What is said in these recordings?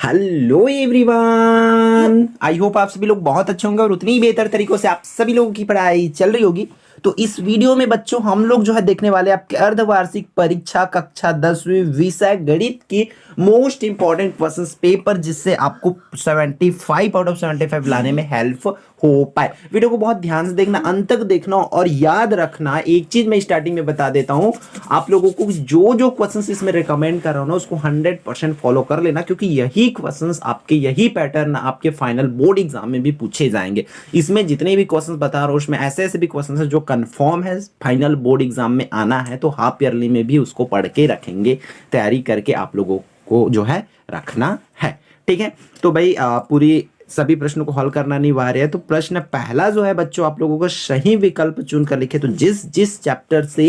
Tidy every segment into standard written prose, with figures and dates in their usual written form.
Hello everyone, I hope आप सभी लोग बहुत अच्छे होंगे और उतनी ही बेहतर तरीकों से आप सभी लोगों की पढ़ाई चल रही होगी। तो इस वीडियो में बच्चों हम लोग जो है देखने वाले हैं आपके अर्धवार्षिक परीक्षा कक्षा 10वीं विषय गणित की मोस्ट इंपॉर्टेंट क्वेश्चंस पेपर, जिससे आपको 75 आउट ऑफ 75 लाने में हेल्प हो पाए। वीडियो को बहुत ध्यान से देखना, अंत तक देखना और याद रखना। एक चीज मैं स्टार्टिंग में बता देता हूं आप लोगों को, जो जो क्वेश्चंस इसमें रिकमेंड कर रहा हूं ना उसको 100% फॉलो कर लेना, क्योंकि यही क्वेश्चंस आपके, यही पैटर्न आपके फाइनल बोर्ड एग्जाम में भी पूछे जाएंगे। इसमें जितने भी क्वेश्चंस बता रहा हूं उसमें ऐसे ऐसे भी क्वेश्चंस है जो कंफर्म है फाइनल बोर्ड एग्जाम में आना है, तो हाफ ईयरली में भी उसको पढ़ के रखेंगे, तैयारी करके आप लोगों को जो है रखना है। ठीक है, तो भाई पूरी सभी प्रश्नों को हल करना अनिवार्य है। तो प्रश्न पहला जो है बच्चों, आप लोगों को सही विकल्प चुनकर लिखे। तो जिस जिस चैप्टर से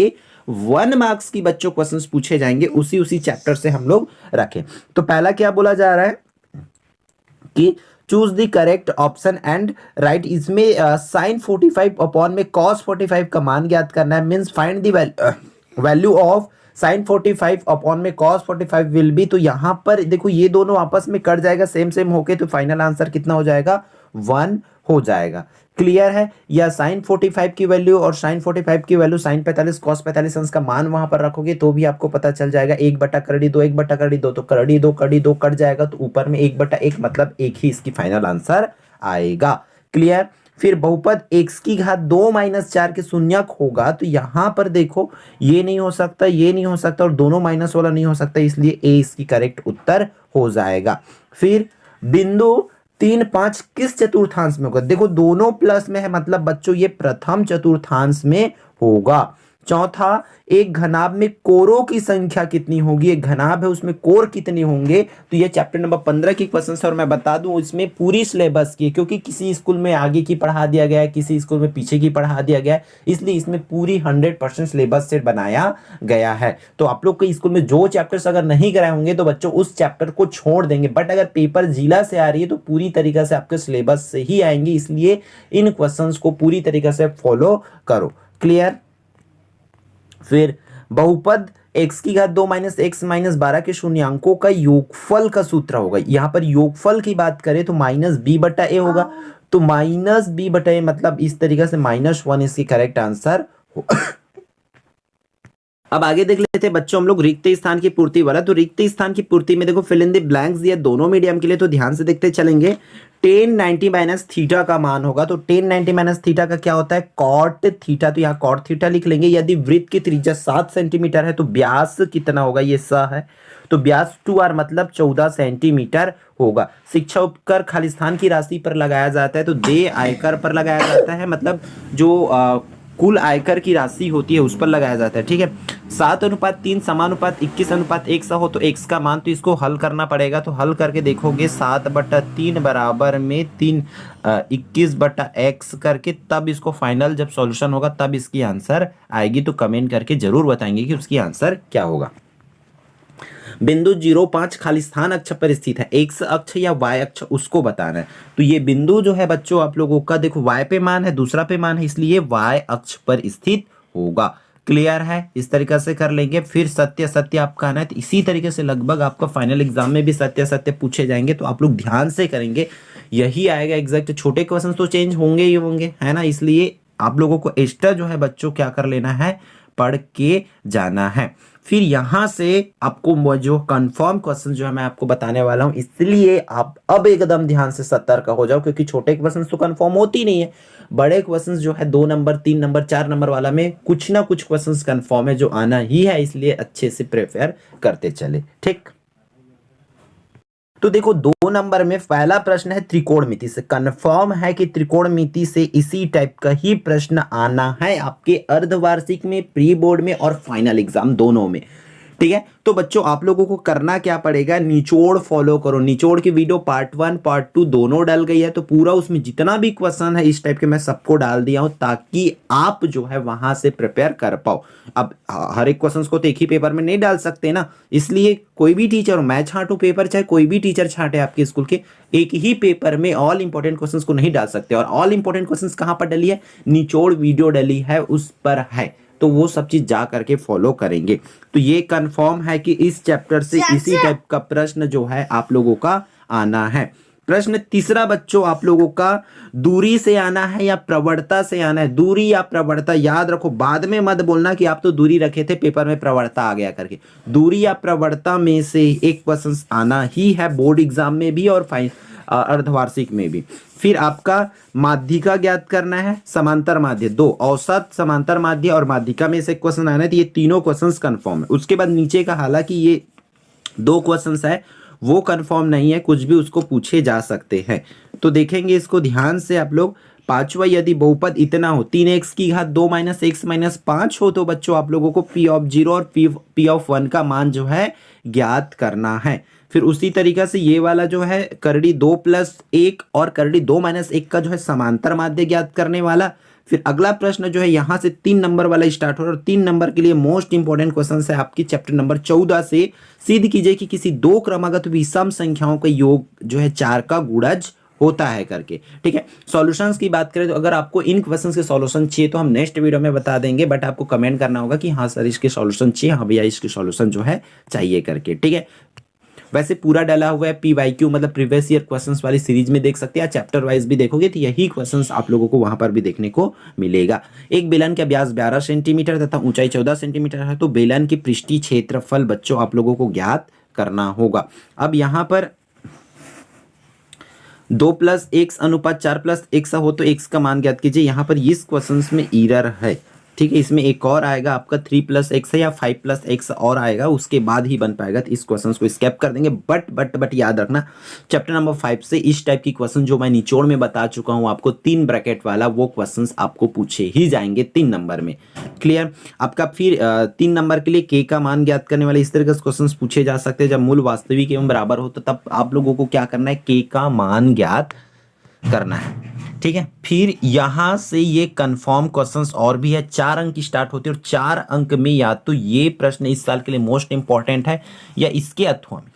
1 मार्क्स की बच्चों क्वेश्चंस पूछे जाएंगे उसी उसी चैप्टर से हम लोग रखें। तो पहला क्या बोला जा रहा है कि choose the correct option and right. इसमें साइन 45 अपॉन में कॉस 45 का मान ज्ञात करना है। Means find the value of sine 45 upon में कॉस 45 विल बी। तो यहां पर देखो ये दोनों आपस में कट जाएगा सेम सेम होके, तो फाइनल आंसर कितना हो जाएगा? 1 हो जाएगा। क्लियर है? या साइन 45 की वैल्यू और साइन 45 की वैल्यू साइन 45 कॉस 45 अंश का मान वहां पर रखोगे तो भी आपको पता चल जाएगा। 1/2 1/2 तो कर 2 कट जाएगा, तो ऊपर में 1/1 मतलब एक ही इसकी फाइनल आंसर आएगा। क्लियर? फिर बहुपद x की घात 2 - 4 के शून्यक होगा, तो यहां पर देखो ये नहीं हो सकता, ये नहीं हो सकता और दोनों माइनस वाला नहीं हो सकता, इसलिए ए इसकी करेक्ट उत्तर हो जाएगा। फिर बिंदु 3, 5 किस चतुर्थांश में होगा? देखो दोनों प्लस में है, मतलब बच्चों ये प्रथम चतुर्थांश में होगा। चौथा, एक घनाभ में कोरों की संख्या कितनी होगी? एक घनाभ है उसमें कोर कितने होंगे? तो ये चैप्टर नंबर 15 की क्वेश्चन है और मैं बता दूं इसमें पूरी सिलेबस की, क्योंकि किसी स्कूल में आगे की पढ़ा दिया गया है, किसी स्कूल में पीछे की पढ़ा दिया गया है, इसलिए इसमें पूरी 100% सिलेबस से बनाया गया है। तो आप लोग के स्कूल में जो चैप्टर्स अगर नहीं कराए होंगे तो बच्चों उस चैप्टर को छोड़ देंगे, बट अगर पेपर जिला से आ रही है तो पूरी तरीके से आपके सिलेबस से ही आएंगे, इसलिए इन क्वेश्चन को पूरी तरीके से फॉलो करो। क्लियर? फिर बहुपद x की घात 2 - x - 12 के शून्यांकों का योगफल का सूत्र होगा। यहां पर योगफल की बात करें तो -b/a होगा, तो -b/a मतलब इस तरीके से -1 इसकी करेक्ट आंसर हो। अब आगे देख लेते हैं बच्चों हम लोग रिक्त स्थान की पूर्ति वाला। तो रिक्त स्थान की पूर्ति में देखो फिल इन द ब्लैंक्स दिया दोनों मीडियम के लिए, तो ध्यान से देखते चलेंगे। tan 90 - थीटा का मान होगा, तो tan 90 - थीटा का क्या होता है? कॉट थीटा, तो यहाँ कॉट थीटा लिख लेंगे। यदि वृत्त की त्रिज्या 7 सेंटीमीटर है तो व्यास कितना होगा? ये स है, तो व्यास 2r मतलब 14 सेंटीमीटर होगा। शिक्षा उपकर खालिस्तान की राशि पर लगाया जाता है, तो देय आयकर पर लगाया जाता है, मतलब जो कुल आयकर की राशि होती है उस पर लगाया जाता है। ठीक है, 7:3 समानुपात 21:1 सा हो तो x का मान, तो इसको हल करना पड़ेगा। तो हल करके देखोगे 7/3 बराबर में 3 21/x करके, तब इसको फाइनल जब सॉल्यूशन होगा तब इसकी आंसर आएगी। तो कमेंट करके जरूर बताएंगे कि उसकी आंसर क्या होगा। बिंदु 05 खालिस्तान अक्ष पर स्थित है, एक्स अक्ष या वाई अक्ष उसको बताना है। तो ये बिंदु जो है बच्चों आप लोगों का देखो वाई पे मान है, दूसरा पे मान है, इसलिए वाई अक्ष पर स्थित होगा। क्लियर है? इस तरीके से कर लेंगे। फिर सत्य सत्य आपका आना है, तो इसी तरीके से लगभग आपका फाइनल एग्जाम में भी सत्य सत्य पूछे जाएंगे, तो आप लोग ध्यान से करेंगे यही आएगा एग्जैक्ट। छोटे क्वेश्चन तो चेंज होंगे ही होंगे, है ना, इसलिए आप लोगों को एक्स्ट्रा जो है बच्चों क्या कर लेना है, पढ़ के जाना है। फिर यहां से आपको जो कंफर्म क्वेश्चन जो है मैं आपको बताने वाला हूं, इसलिए आप अब एकदम ध्यान से सतर्क हो जाओ, क्योंकि छोटे क्वेश्चन तो कंफर्म होती नहीं है। बड़े क्वेश्चन जो है 2 नंबर 3 नंबर 4 नंबर वाला में कुछ ना कुछ क्वेश्चन कंफर्म है जो आना ही है, इसलिए अच्छे से प्रिपेयर करते चले। ठीक, तो देखो 2 नंबर में पहला प्रश्न है त्रिकोणमिति से। कंफर्म है कि त्रिकोणमिति से इसी टाइप का ही प्रश्न आना है आपके अर्धवार्षिक में, प्री बोर्ड में और फाइनल एग्जाम दोनों में। ठीक है, तो बच्चों आप लोगों को करना क्या पड़ेगा, निचोड़ फॉलो करो। निचोड़ की वीडियो पार्ट 1 पार्ट 2 दोनों डल गई है, तो पूरा उसमें जितना भी क्वेश्चन है इस टाइप के मैं सबको डाल दिया हूं, ताकि आप जो है वहां से प्रिपेयर कर पाओ। अब हर एक क्वेश्चन को तो एक ही पेपर में नहीं डाल सकते ना, इसलिए कोई भी टीचर हो, मैं छांटू पेपर चाहे कोई भी टीचर छांटे आपके स्कूल के, एक ही पेपर में ऑल इंपॉर्टेंट क्वेश्चंस को नहीं डाल सकते। और ऑल इंपॉर्टेंट क्वेश्चंस कहां पर डली है? निचोड़ वीडियो डली है उस पर है, तो वो सब चीज जा करके फॉलो करेंगे। तो ये कंफर्म है कि इस चैप्टर से इसी टाइप का प्रश्न जो है आप लोगों का आना है। प्रश्न तीसरा बच्चों आप लोगों का दूरी से आना है या प्रवणता से आना है। दूरी या प्रवणता याद रखो, बाद में मत बोलना कि आप तो दूरी रखे थे पेपर में प्रवणता आ गया करके। दूरी या प्रवणता में से एक क्वेश्चन आना ही है बोर्ड एग्जाम में भी और अर्धवार्षिक में भी। फिर आपका माध्यिका ज्ञात करना है, समांतर माध्य, दो औसत, समांतर माध्य और माध्यिका में से क्वेश्चन आना है। तो ये तीनों क्वेश्चंस कंफर्म है। उसके बाद नीचे का, हालांकि ये दो क्वेश्चंस है वो कंफर्म नहीं है, कुछ भी उसको पूछे जा सकते हैं। तो देखेंगे इसको ध्यान से आप लोग। पांचवा, यदि बहुपद इतना हो 3x की घात 2 माइनस x माइनस 5 हो तो बच्चों आप लोगों को p ऑफ 0 और p ऑफ 1 का मान जो है ज्ञात करना है। फिर उसी तरीका से ये वाला जो है करड़ी 2 प्लस 1 और करड़ी 2 माइनस 1 का जो है समांतर माध्य ज्ञात करने वाला। फिर अगला प्रश्न जो है यहाँ से 3 नंबर वाला स्टार्ट हो रहा है और 3 नंबर के लिए मोस्ट इंपॉर्टेंट क्वेश्चन है आपकी चैप्टर नंबर 14 से। सिद्ध कीजिए कि किसी दो क्रमागत विषम संख्याओं का योग जो है 4 का गुणज होता है करके। ठीक है, सॉल्यूशंस की बात करें तो अगर आपको इन क्वेश्चंस के सॉल्यूशन चाहिए तो हम नेक्स्ट वीडियो में बता देंगे, बट आपको कमेंट करना होगा कि हाँ सर इसके सॉल्यूशन चाहिए, हाँ भैया इसके सॉल्यूशन जो है चाहिए करके। ठीक है, वैसे पूरा डाला हुआ है PYQ मतलब प्रीवियस ईयर क्वेश्चंस वाली सीरीज में देख सकते हैं। चैप्टर वाइज भी देखोगे तो यही क्वेश्चंस आप लोगों को वहां पर भी देखने को मिलेगा। एक बेलन का व्यास 12 सेंटीमीटर तथा ऊंचाई 14 सेंटीमीटर है तो बेलन की पृष्ठीय क्षेत्रफल बच्चों आप लोगों को ज्ञात करना होगा। अब यहाँ पर 2 प्लस x अनुपात 4 प्लस x हो तो x का मान ज्ञात कीजिए। यहाँ पर इस क्वेश्चन में एरर है। ठीक है, इसमें एक और आएगा आपका 3 प्लस एक्स है या 5 प्लस एक्स और आएगा, उसके बाद ही बन पाएगा। तो इस क्वेश्चन को स्किप कर देंगे। बट याद रखना चैप्टर नंबर 5 से इस टाइप की क्वेश्चन जो मैं निचोड़ में बता चुका हूं आपको 3 ब्रैकेट वाला, वो क्वेश्चंस आपको पूछे ही जाएंगे 3 नंबर में। क्लियर आपका। फिर 3 नंबर के लिए के का मान ज्ञात करने वाले इस तरह के क्वेश्चन पूछे जा सकते हैं। जब मूल वास्तविक एवं बराबर हो तो तब आप लोगों को क्या करना है, के का मान ज्ञात करना है। ठीक है, फिर यहां से ये कंफर्म क्वेश्चंस और भी है। 4 अंक की स्टार्ट होती है और 4 अंक में या तो ये प्रश्न इस साल के लिए मोस्ट इंपॉर्टेंट है या इसके अथवा में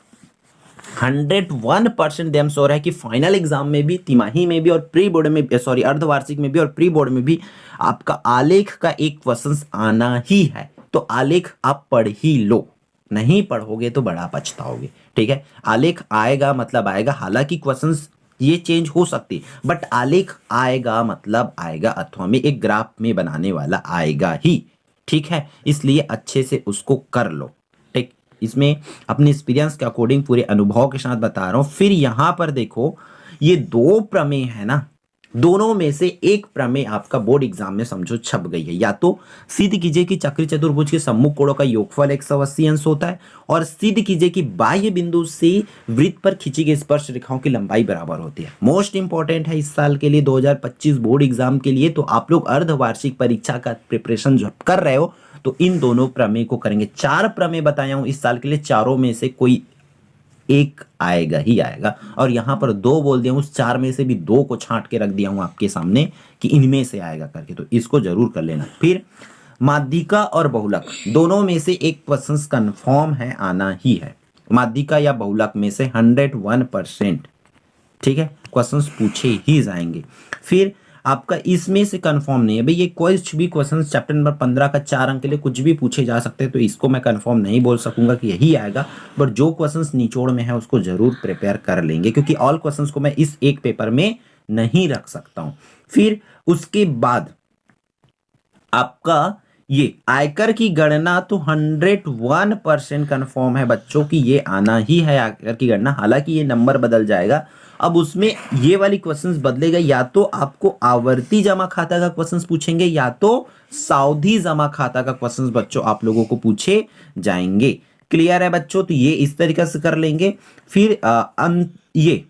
101% देम श्योर है कि फाइनल एग्जाम में भी, तिमाही में भी और प्री बोर्ड में, सॉरी अर्धवार्षिक में भी और प्री बोर्ड में भी आपका आलेख का एक क्वेश्चन आना ही है। तो आलेख आप पढ़ ही लो, नहीं पढ़ोगे तो बड़ा पछताओगे। ठीक है, आलेख आएगा मतलब आएगा, हालांकि क्वेश्चंस ये चेंज हो सकती है बट आलेख आएगा मतलब आएगा, अथवा में एक ग्राफ में बनाने वाला आएगा ही। ठीक है, इसलिए अच्छे से उसको कर लो। ठीक, इसमें अपने एक्सपीरियंस के अकॉर्डिंग पूरे अनुभव के साथ बता रहा हूं। फिर यहां पर देखो ये 2 प्रमेय है ना, दोनों में से एक प्रमेय आपका बोर्ड एग्जाम में समझो छप गई है। या तो सिद्ध कीजिए कि चक्री चतुर्भुज के सम्मुख कोणों का योगफल 180 अंश होता है, और सिद्ध कीजिए कि बाह्य बिंदु से वृत्त पर खींची गई स्पर्श रेखाओं की लंबाई बराबर होती है। मोस्ट इंपॉर्टेंट है इस साल के लिए 2025 बोर्ड एग्जाम के लिए। तो आप लोग अर्धवार्षिक परीक्षा का प्रिपरेशन जो कर रहे हो तो इन दोनों प्रमेय को करेंगे। 4 प्रमेय बताया हूं इस साल के लिए, चारों में से कोई एक आएगा ही आएगा, और यहां पर 2 बोल दिया, उस 4 में से भी 2 को छांट के रख दिया हूं आपके सामने कि इनमें से आएगा करके, तो इसको जरूर कर लेना। फिर माध्यिका और बहुलक दोनों में से एक क्वेश्चन कंफर्म है, आना ही है। माध्यिका या बहुलक में से 101% ठीक है क्वेश्चंस पूछे ही जाएंगे। फिर आपका इसमें से कंफर्म नहीं है भाई, ये कुछ भी क्वेश्चन चैप्टर नंबर 15 का 4 अंक के लिए कुछ भी पूछे जा सकते हैं, तो इसको मैं कंफर्म नहीं बोल सकूंगा कि यही आएगा, बट जो क्वेश्चंस निचोड़ में है उसको जरूर प्रिपेयर कर लेंगे, क्योंकि ऑल क्वेश्चंस को मैं इस एक पेपर में नहीं रख सकता हूं। फिर उसके बाद आपका ये आयकर की गणना तो 101% कंफर्म है बच्चों की, ये आना ही है आयकर की गणना। हालांकि ये नंबर बदल जाएगा, अब उसमें ये वाली क्वेश्चंस बदलेगा, या तो आपको आवर्ती जमा खाता का क्वेश्चंस पूछेंगे या तो सावधि जमा खाता का क्वेश्चंस बच्चों आप लोगों को पूछे जाएंगे। क्लियर है बच्चों, तो ये इस तरीके से कर लेंगे। फिर ये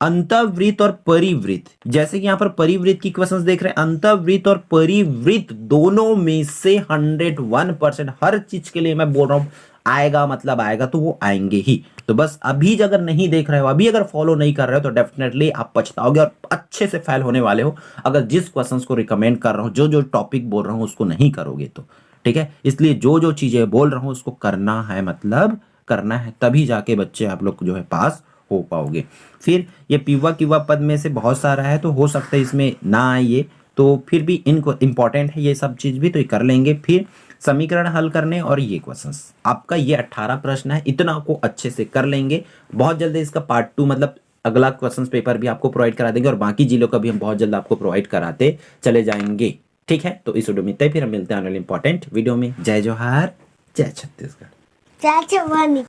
अंतःवृत्त और परिवृत्त, जैसे कि यहां पर परिवृत्त की क्वेश्चंस देख रहे हैं, अंतःवृत्त और परिवृत्त दोनों में से 101% हर चीज के लिए मैं बोल रहा हूं आएगा मतलब आएगा, तो वो आएंगे ही। तो बस अभी अगर नहीं देख रहे हो, अभी अगर फॉलो नहीं कर रहे हो तो डेफिनेटली आप पछताओगे और अच्छे से फेल होने वाले हो अगर जिस क्वेश्चंस को रिकमेंड कर रहा हूं, जो जो टॉपिक बोल रहा हूं उसको नहीं करोगे तो। ठीक है, इसलिए जो जो चीजें बोल रहा हूं उसको करना है, मतलब करना है, तभी जाके बच्चे आप लोग जो है पास हो पाओगे। फिर ये पीवा किवा पद में से बहुत सारा है, तो हो सकता है इसमें ना आए ये, तो फिर भी इनको इंपॉर्टेंट है ये सब चीज भी, तो ये कर लेंगे। फिर समीकरण हल करने और ये क्वेश्चंस। आपका ये 18 प्रश्न है, इतना को अच्छे से कर लेंगे। बहुत जल्दी इसका पार्ट 2 मतलब अगला क्वेश्चंस पेपर भी आपको प्रोवाइड करा देंगे और बाकी जिलों का भी हम बहुत जल्द आपको प्रोवाइड कराते चले जाएंगे। ठीक है, तो इस वीडियो में इतना ही, फिर हम मिलते हैं अगले इंपॉर्टेंट वीडियो में। जय जोहार, जय छत्तीसगढ़। जय जवानी।